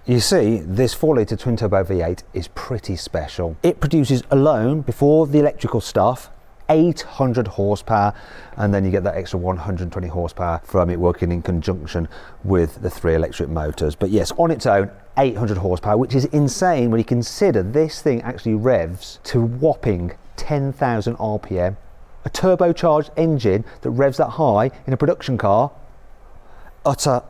You see, this 4-litre twin-turbo V8 is pretty special. It produces alone, before the electrical stuff, 800 horsepower, and then you get that extra 120 horsepower from it working in conjunction with the 3 electric motors. But yes, on its own, 800 horsepower, which is insane when you consider this thing actually revs to whopping 10,000 RPM. A turbocharged engine that revs that high in a production car, utter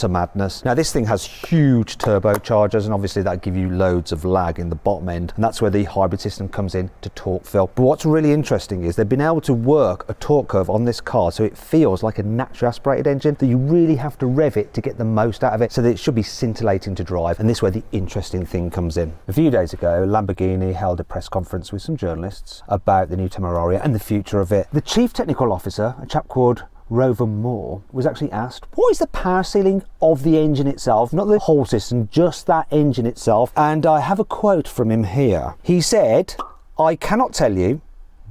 madness. Now this thing has huge turbochargers, and obviously that give you loads of lag in the bottom end, and that's where the hybrid system comes in to torque fill. But what's really interesting is they've been able to work a torque curve on this car so it feels like a naturally aspirated engine, that you really have to rev it to get the most out of it, so that it should be scintillating to drive. And this is where the interesting thing comes in. A few days ago, Lamborghini held a press conference with some journalists about the new Temerario and the future of it. The chief technical officer, a chap called Rover Moore, was actually asked, what is the power ceiling of the engine itself, not the whole system, just that engine itself? And I have a quote from him here. He said, "I cannot tell you,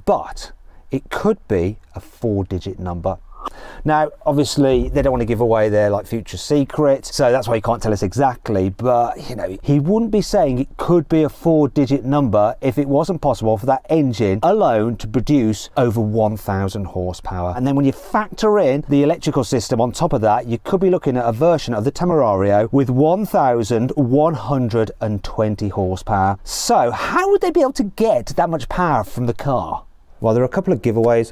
but it could be a 4-digit number." Now, obviously, they don't want to give away their future secret, so that's why he can't tell us exactly. But you know, he wouldn't be saying it could be a 4-digit number if it wasn't possible for that engine alone to produce over 1,000 horsepower. And then when you factor in the electrical system on top of that, you could be looking at a version of the Temerario with 1,120 horsepower. So how would they be able to get that much power from the car? Well, there are a couple of giveaways